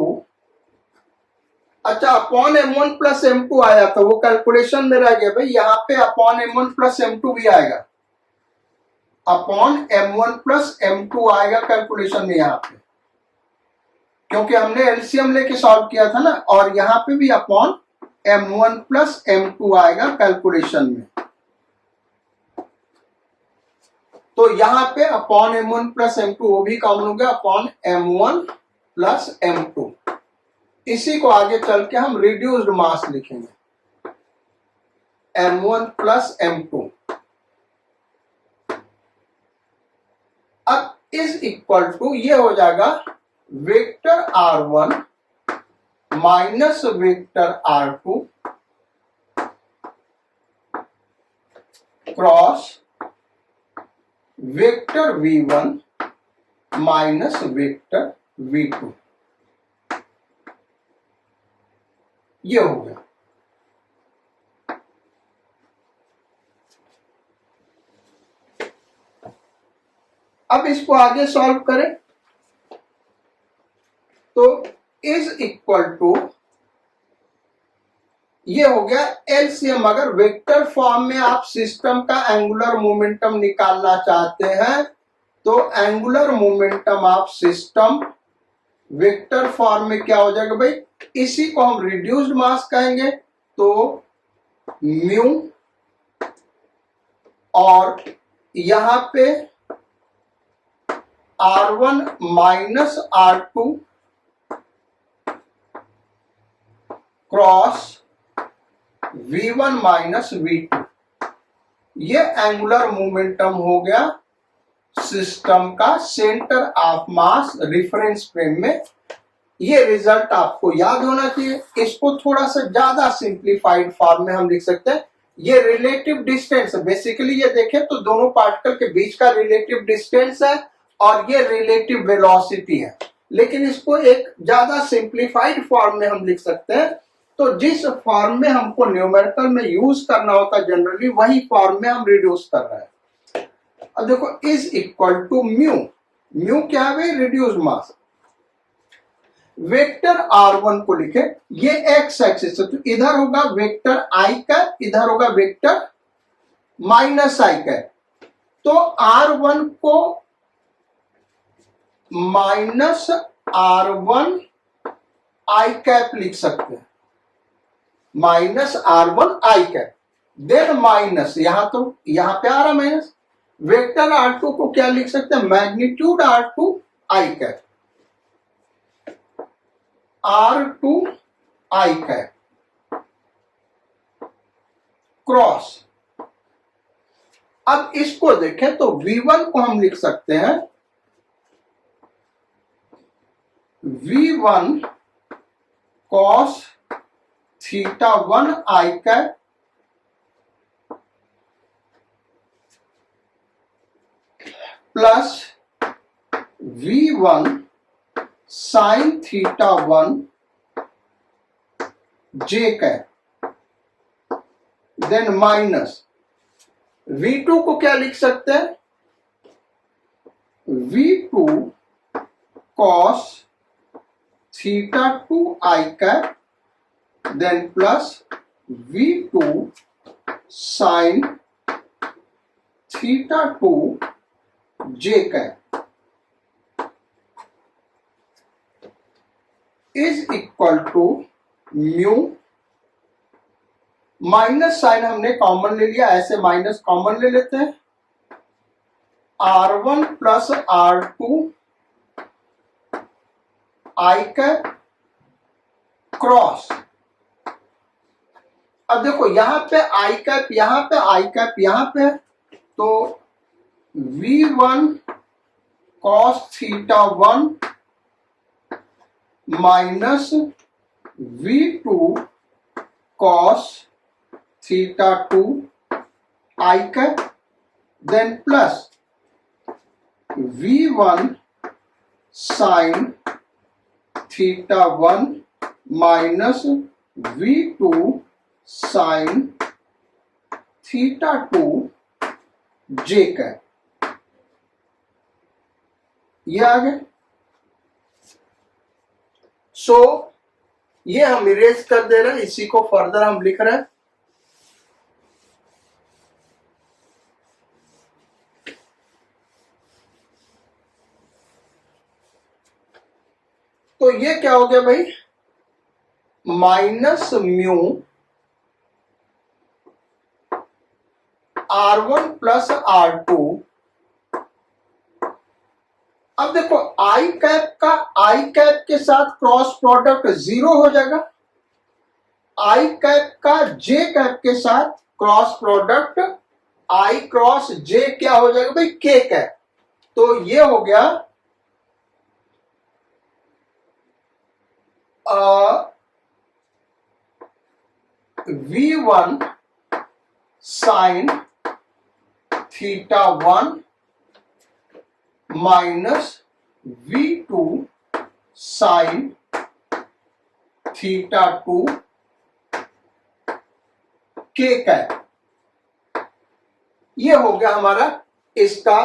अच्छा अपॉन M1 प्लस M2 आया तो वो कैलकुलेशन में रह गया, भाई यहाँ पे अपॉन M1 प्लस M2 भी आएगा, अपॉन M1 प्लस M2 आएगा कैलकुलेशन में यहाँ पे, क्योंकि हमने एलसीएम लेके सॉल्व किया था ना, और यहाँ पे भी अपॉन M1 प्लस M2 आएगा कैलकुलेशन में। तो यहाँ पे अपॉन M1 प्लस M2 वो भी कॉमन हो गया, अपॉन M1 प्लस M2। इसी को आगे चल के हम रिड्यूस्ड मास लिखेंगे, M1 प्लस M2। अब इज इक्वल टू ये हो जाएगा vector R1 minus vector R2 cross vector V1 minus vector V2, ये हो गया। अब इसको आगे सॉल्व करें तो इज इक्वल टू ये हो गया एलसीएम। अगर वेक्टर फॉर्म में आप सिस्टम का एंगुलर मोमेंटम निकालना चाहते हैं तो angular momentum of system vector form में क्या हो जाएगा भाई, इसी को हम रिड्यूस्ड मास कहेंगे, तो म्यू, और यहां पे R1 minus R2 cross V1 minus V2, ये एंगुलर मोमेंटम हो गया सिस्टम का centre of mass reference frame में। ये रिजल्ट आपको याद होना चाहिए। इसको थोड़ा सा ज्यादा सिंप्लीफाइड फॉर्म में हम लिख सकते हैं, ये रिलेटिव डिस्टेंस है। बेसिकली ये देखें तो दोनों पार्टिकल के बीच का रिलेटिव डिस्टेंस है और ये रिलेटिव वेलोसिटी है, लेकिन इसको एक ज्यादा सिंप्लीफाइड फॉर्म में हम लिख सकते हैं। तो जिस फॉर्म में हमको न्यूमेरिकल में यूज करना होता है जनरली, वही फॉर्म में हम रिड्यूस कर रहे हैं। अब देखो is equal to mu, mu क्या है, रिड्यूस मास। वेक्टर R1 को लिखे, ये एक्स एक्सिस है तो इधर होगा वेक्टर आई का, इधर होगा वेक्टर माइनस आई का। तो R1 को माइनस R1 आई कैप लिख सकते हैं, माइनस R1 आई कैप, देन माइनस, यहां तो यहां पे आ रहा माइनस, वेक्टर R2 को क्या लिख सकते हैं, मैग्नीट्यूड R2 आई कैप, R2 आई कैप क्रॉस। अब इसको देखें तो V1 को हम लिख सकते हैं V1 cos θ1 i cap plus V1 sin θ1 j cap, then minus V2 को क्या लिख सकते हैं, V2 cos θ2 i cap, then plus V2 sin θ2 j cap is equal to mu, minus sign हमने कॉमन ले लिया, ऐसे माइनस कॉमन ले लेते हैं, R1 प्लस R2 आई कैप क्रॉस। अब देखो यहां पे आई कैप, यहां पे आई कैप, यहां पे, तो V1 cos θ1 minus V2 cos θ2 i cap, then plus V1 sin θ1 minus V2 sin θ2 j cap, ये आ गया। सो ये हम इरेज कर दे रहे हैं, इसी को फर्दर हम लिख रहे हैं। तो ये क्या हो गया भाई, minus mu R1 plus R2। अब देखो आई कैप का आई कैप के साथ क्रॉस प्रोडक्ट 0 हो जाएगा, आई कैप का जे कैप के साथ क्रॉस प्रोडक्ट आई क्रॉस जे क्या हो जाएगा भाई, के कैप। तो ये हो गया V1 sin θ1 minus V2 sin θ2 के कैप। ये हो गया हमारा इसका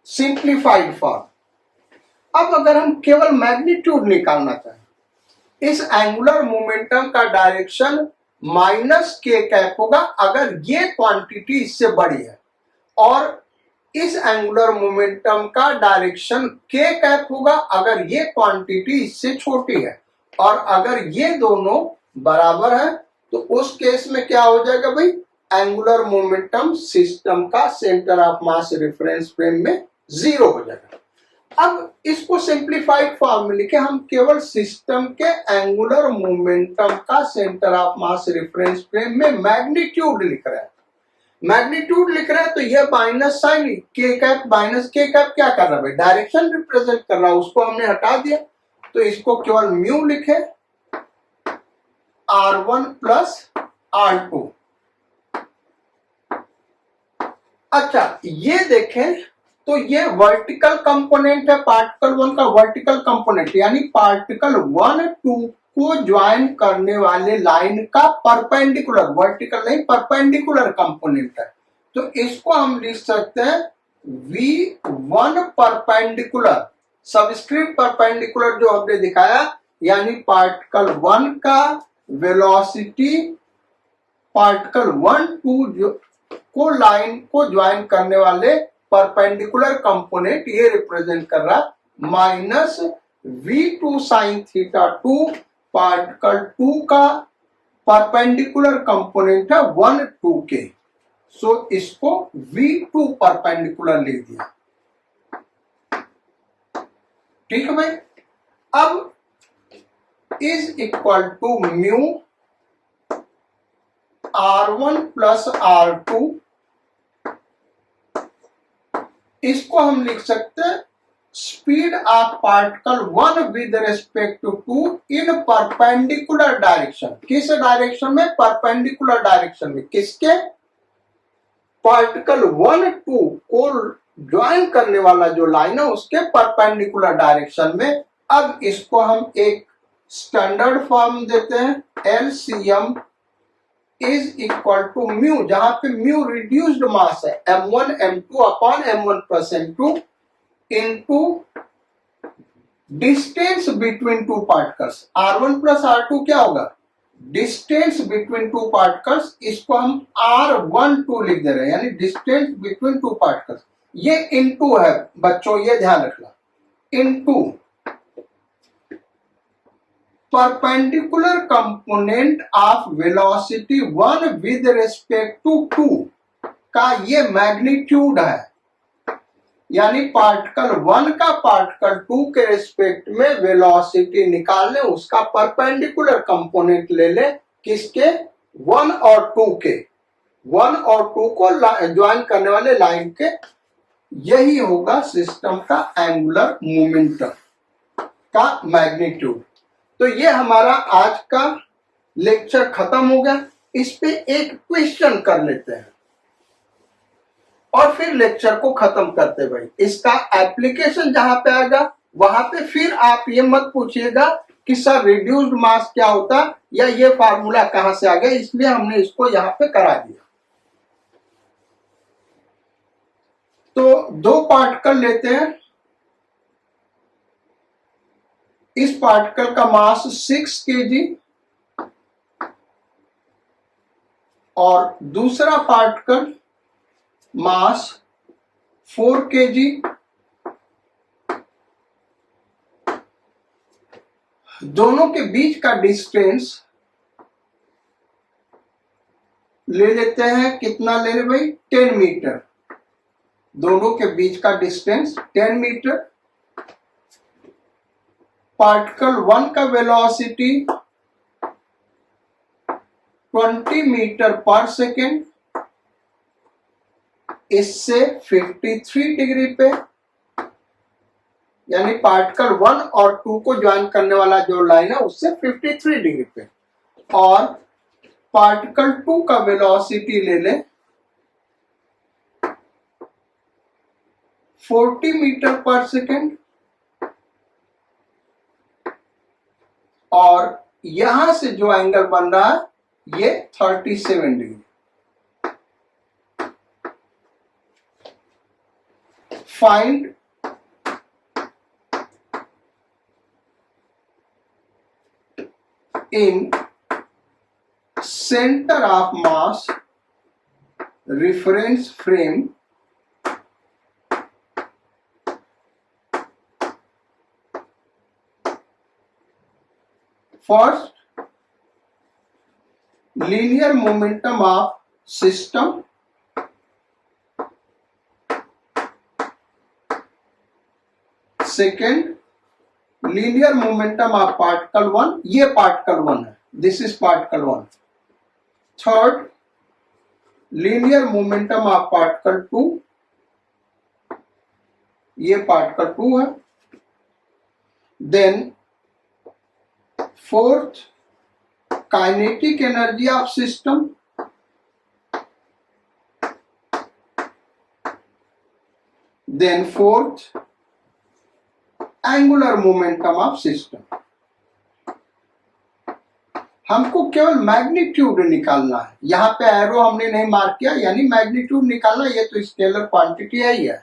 सिंप्लीफाइड फॉर्म। अब अगर हम केवल मैग्नीट्यूड निकालना चाहें, इस एंगुलर मोमेंटम का डायरेक्शन माइनस के कैप होगा अगर ये क्वांटिटी इससे बड़ी है, और इस एंगुलर मोमेंटम का डायरेक्शन के कैप होगा अगर ये क्वांटिटी इससे छोटी है, और अगर ये दोनों बराबर है तो उस केस में क्या हो जाएगा भाई, एंगुलर मोमेंटम सिस्टम का centre of mass reference frame में 0 हो जाएगा। अब इसको सिंप्लीफाइड फॉर्म में लिखे, हम केवल सिस्टम के एंगुलर मोमेंटम का centre of mass reference frame में मैग्नीट्यूड लिख रहे हैं, मैग्नीट्यूड लिख रहे हैं। तो ये माइनस साइन के कैप, माइनस के कैप क्या कर रहा है, डायरेक्शन रिप्रेजेंट कर रहा है, उसको हमने हटा दिया, तो इसको केवल म्यू लिखे, R1 प्लस R2। अच्छा ये देखें तो ये वर्टिकल कंपोनेंट है पार्टिकल 1 का, वर्टिकल कंपोनेंट यानी पार्टिकल 1 2 को ज्वाइन करने वाले लाइन का परपेंडिकुलर, वर्टिकल नहीं परपेंडिकुलर कंपोनेंट है। तो इसको हम लिख सकते हैं V1 परपेंडिकुलर, सबस्क्रिप्ट परपेंडिकुलर जो हमने दिखाया, यानी पार्टिकल 1 का वेलोसिटी पार्टिकल 1 2 को लाइन को ज्वाइन करने वाले परपेंडिकुलर कंपोनेंट ये रिप्रेजेंट कर रहा minus v2 sine theta 2, particle 2 का परपेंडिकुलर कंपोनेंट है 1 2 के, सो इसको v2 परपेंडिकुलर लिख दिया। ठीक है भाई। अब is equal to mu r1 plus r2, इसको हम लिख सकते हैं speed of particle 1 with respect to 2 in perpendicular direction. किस डायरेक्शन में? परपेंडिकुलर डायरेक्शन में। किसके? पार्टिकल 1 2 को ज्वाइन करने वाला जो लाइन है उसके परपेंडिकुलर डायरेक्शन में। अब इसको हम एक स्टैंडर्ड फॉर्म देते हैं, LCM is equal to mu, जहां पे म्यू रिड्यूस्ड मास है m1 m2 upon m1 plus m2 into distance between two particles. r1 plus r2 क्या होगा? डिस्टेंस बिटवीन टू पार्टिकल्स, इसको हम r12 लिख दे रहे हैं, यानी डिस्टेंस बिटवीन टू पार्टिकल्स। ये इनटू है बच्चों, ये ध्यान रखना, into perpendicular component of velocity 1 with respect to 2 का ये मैग्नीट्यूड है, यानी पार्टिकल 1 का पार्टिकल 2 के रिस्पेक्ट में वेलोसिटी निकाल ले, उसका परपेंडिकुलर कंपोनेंट ले ले। किसके? 1 और 2 के, 1 और 2 को ज्वाइन करने वाले लाइन के। यही होगा सिस्टम का एंगुलर मोमेंटम का मैग्नीट्यूड। तो ये हमारा आज का लेक्चर खत्म हो गया। इस पे एक क्वेश्चन कर लेते हैं और फिर लेक्चर को खत्म करते भाई। इसका एप्लीकेशन जहां पे आएगा वहां पे फिर आप ये मत पूछिएगा कि सर रिड्यूस्ड मास क्या होता या ये फार्मूला कहां से आ गया, इसलिए हमने इसको यहां पे करा दिया। तो 2 पार्टिकल लेते हैं। इस पार्टिकल का मास 6 kg और दूसरा पार्टिकल मास 4 kg। दोनों के बीच का डिस्टेंस ले लेते हैं, कितना ले ले भाई? 10 मीटर। दोनों के बीच का डिस्टेंस 10 मीटर। पार्टिकल 1 का वेलोसिटी 20 मीटर पर सेकेंड, इससे 53 डिग्री पे, यानी पार्टिकल 1 और 2 को ज्वाइन करने वाला जो लाइन है उससे 53 डिग्री पे। और पार्टिकल 2 का वेलोसिटी ले ले 40 मीटर पर सेकेंड, और यहां से जो एंगल बन रहा है ये 37 degree. Find in centre of mass reference frame first linear momentum of system, second linear momentum of particle 1, ये particle 1 है, this is particle 1, third linear momentum of particle 2, ये particle 2 है, then fourth kinetic energy of system, then fourth angular momentum of system। हमको केवल magnitude निकालना है, यहाँ पे एरो हमने नहीं मार्क किया, यानी मैग्नीट्यूड निकालना, ये तो स्केलर क्वांटिटी है ही है।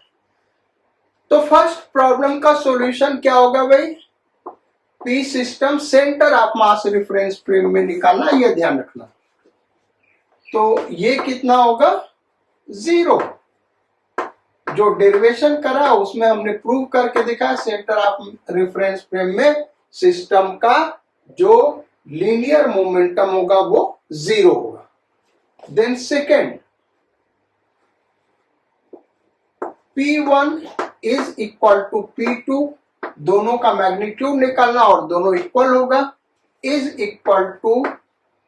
तो फर्स्ट प्रॉब्लम का सॉल्यूशन क्या होगा भाई? P system centre of mass reference frame में निकालना, ये ध्यान रखना। तो ये कितना होगा? 0। जो डेरिवेशन करा उसमें हमने प्रूव करके दिखाया सेंटर ऑफ रेफरेंस फ्रेम में सिस्टम का जो लीनियर मोमेंटम होगा वो 0 होगा। Then second, P1 is equal to P2, दोनों का मैग्नीट्यूड निकालना और दोनों इक्वल होगा, इज इक्वल टू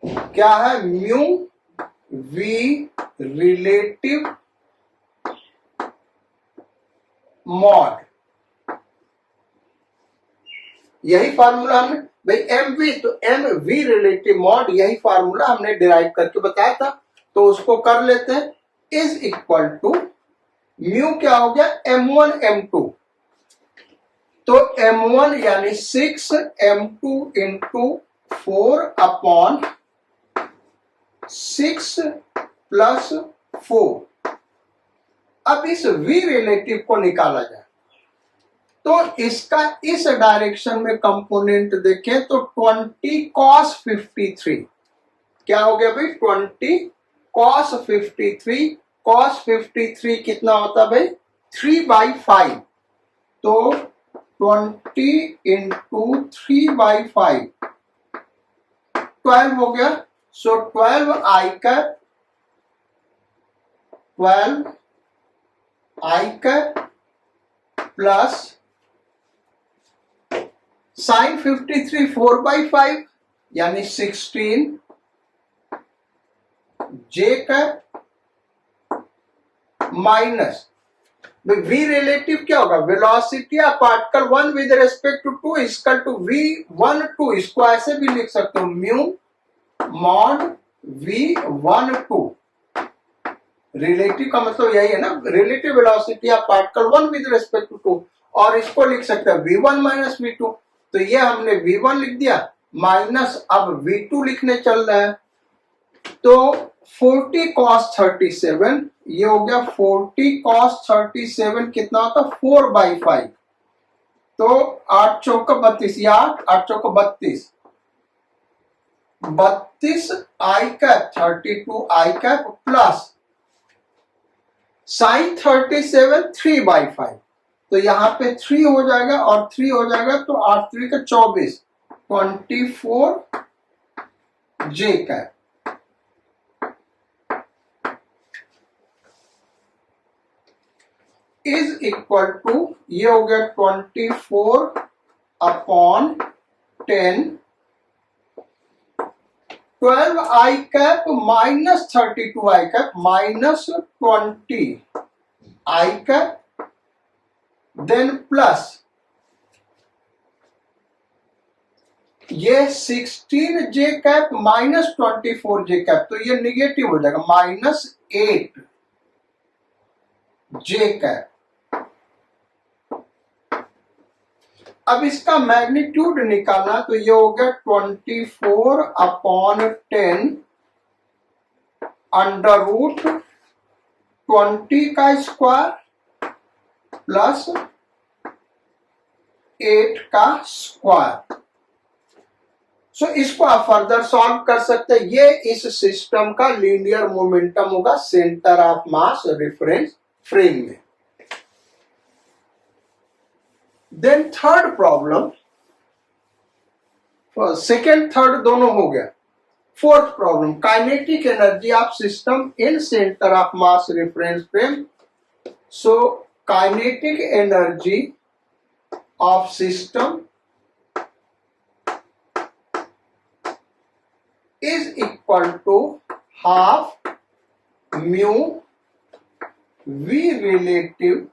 क्या है, म्यू वी रिलेटिव मॉड। यही फार्मूला हमने भाई एम वी, तो एम वी रिलेटिव मॉड, यही फार्मूला हमने डिराइव करके बताया था, तो उसको कर लेते हैं। इज इक्वल टू म्यू क्या हो गया, M1 M2, तो M1 यानी 6 M2 इंटू 4 अपॉन 6 प्लस 4। अब इस V रिलेटिव को निकाला जाए तो इसका इस डायरेक्शन में कंपोनेंट देखें तो 20 cos 53 क्या हो गया भाई, 20 cos 53। cos 53 कितना होता भाई, 3/5, तो 20 इंटू 3/5 12 हो गया। So 12 I cap, 12 I cap plus sine 53 4/5 यानी 16 J cap minus V relative क्या होगा, velocity of particle 1 with respect to 2 equal to V12, इसको ऐसे भी लिख सकते हो, म्यू मॉड V12। रिलेटिव का मतलब यही है ना, relative velocity of particle 1 with respect to 2, और इसको लिख सकते हैं V1 माइनस V2, तो ये हमने V1 लिख दिया माइनस अब V2 लिखने चल रहा है, तो 40 cos 37, ये हो गया 40 cos 37 कितना होता, 4/5, तो 8 चौक 32, या 8 चौक 32, 32 I cap 32 I cap plus sign 37 3/5, तो यहाँ पे 3 हो जाएगा और 3 हो जाएगा, तो 8 3 का 24, 24 J cap. Is equal to, ये हो गया 24 upon 10, 12 I cap minus 32 I cap minus 20 I cap, then plus ये 16 J cap minus 24 J cap, तो ये निगेटिव हो जाएगा, माइनस 8 J कैप। अब इसका मैग्नीट्यूड निकालना, तो ये हो गया 24 अपॉन 10 अंडर रूट 20 का स्क्वायर प्लस 8 का स्क्वायर। सो इसको आप फर्दर सॉल्व कर सकते हैं, ये इस सिस्टम का लीनियर मोमेंटम होगा centre of mass reference frame में। Then third problem, second third दोनों हो गया। Fourth problem, kinetic energy of system in centre of mass reference frame. So kinetic energy of system is equal to half mu v relative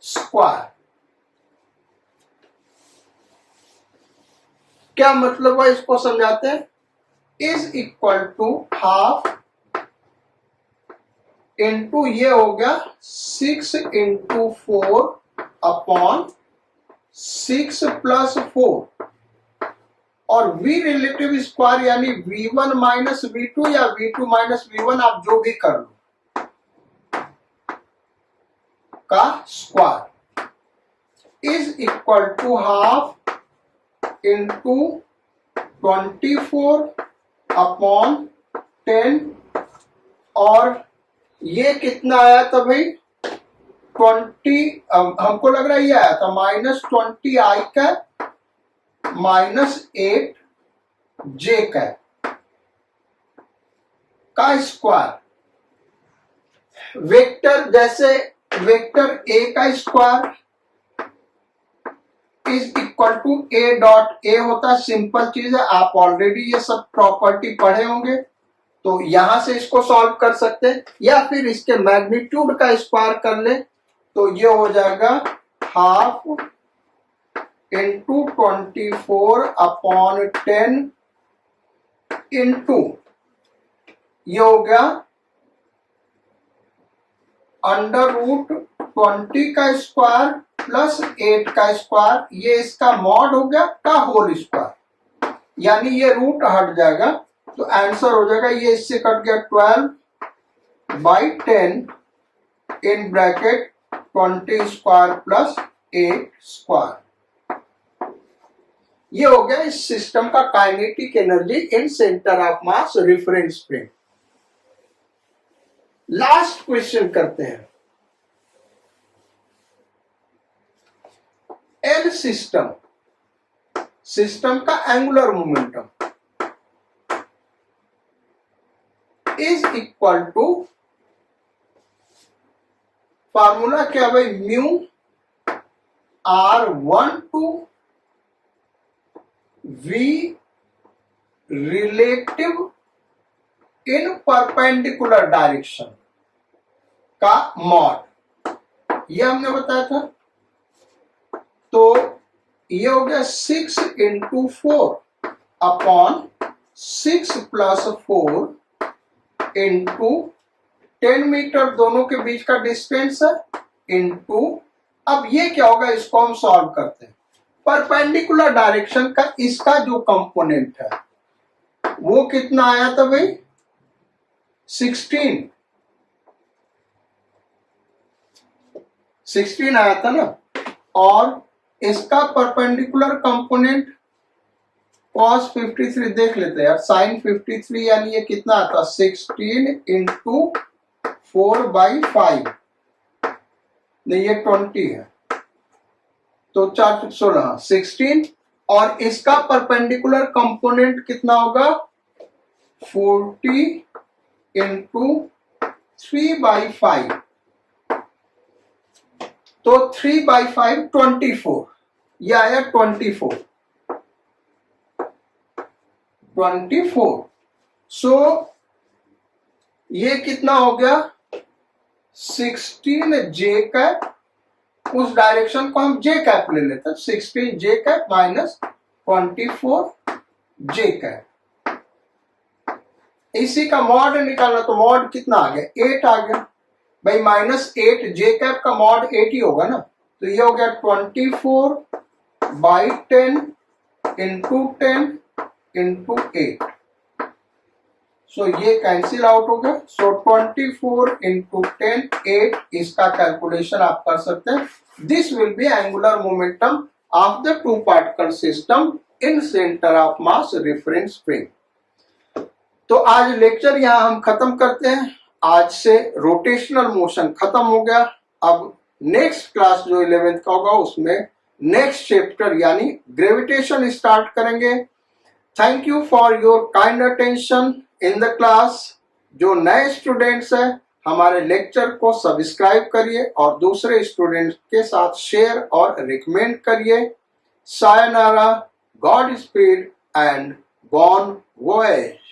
square. क्या मतलब है, इसको समझाते हैं। Is equal to half into ये हो गया 6 इंटू 4 अपॉन 6 प्लस 4, और V रिलेटिव स्क्वायर यानी V1 माइनस V2 या V2 माइनस V1, आप जो भी कर लो, का square is equal to half into 24 upon 10 और ये कितना आया था भाई 20, हमको लग रहा है ये आया था -20 i कैप -8 j कैप का स्क्वायर। वेक्टर जैसे वेक्टर a का square is equal to a dot a होता है, सिंपल चीज है, आप ऑलरेडी ये सब प्रॉपर्टी पढ़े होंगे, तो यहां से इसको सॉल्व कर सकते हैं, या फिर इसके मैग्नीट्यूड का स्क्वायर कर ले तो ये हो जाएगा 1/2 इंटू 24/10 इंटू ये हो गया √20 का स्क्वायर प्लस 8 का स्क्वायर, ये इसका मॉड हो गया का होल स्क्वायर, यानी ये रूट हट जाएगा तो आंसर हो जाएगा, ये इससे कट गया 12/10 in bracket 20 square plus 8 square. ये हो गया इस सिस्टम का kinetic energy in centre of mass reference frame. Last question करते हैं। एल सिस्टम का angular momentum is equal to, formula क्या भाई, mu r12 v relative in perpendicular direction का मॉड, ये हमने बताया था। तो ये हो गया 6 into 4 upon 6 plus 4 into 10 metre दोनों के बीच का डिस्टेंस है इंटू, अब ये क्या होगा, इसको हम सॉल्व करते हैं। परपेंडिकुलर डायरेक्शन का इसका जो कंपोनेंट है वो कितना आया था भाई 16 आया था ना, और इसका परपेंडिकुलर कंपोनेंट cos 53 देख लेते हैं यार, sin 53 यानी ये कितना आता 16 इंटू 4/5, नहीं ये 20 है तो 4 16 16, और इसका परपेंडिकुलर कंपोनेंट कितना होगा 40 इंटू 3/5, तो 3/5 24, ये आया 24। सो ये कितना हो गया 16 j कैप, उस डायरेक्शन को हम j कैप ले लेते हैं, 16 j cap minus 24 j cap. इसी का मॉड निकालना, तो मॉड कितना आ गया 8 आ गया भाई, -8 j कैप का मॉड 8 ही होगा ना, तो ये हो गया 24/10 इंटू 10 इंटू 8, सो ये कैंसिल आउट हो गया। सो 24 इंटू 10 8, इसका कैलकुलेशन आप कर सकते हैं। This will be angular momentum of the two particle system in centre of mass reference frame. तो आज लेक्चर यहां हम खत्म करते हैं। आज से रोटेशनल मोशन खत्म हो गया। अब नेक्स्ट क्लास जो 11th का होगा उसमें नेक्स्ट चैप्टर यानी ग्रेविटेशन स्टार्ट करेंगे। Thank you for your kind attention in the class. जो नए स्टूडेंट्स हैं हमारे लेक्चर को सब्सक्राइब करिए और दूसरे स्टूडेंट्स के साथ शेयर और रिकमेंड करिए। Sayonara, God speed and Bon वॉयेज।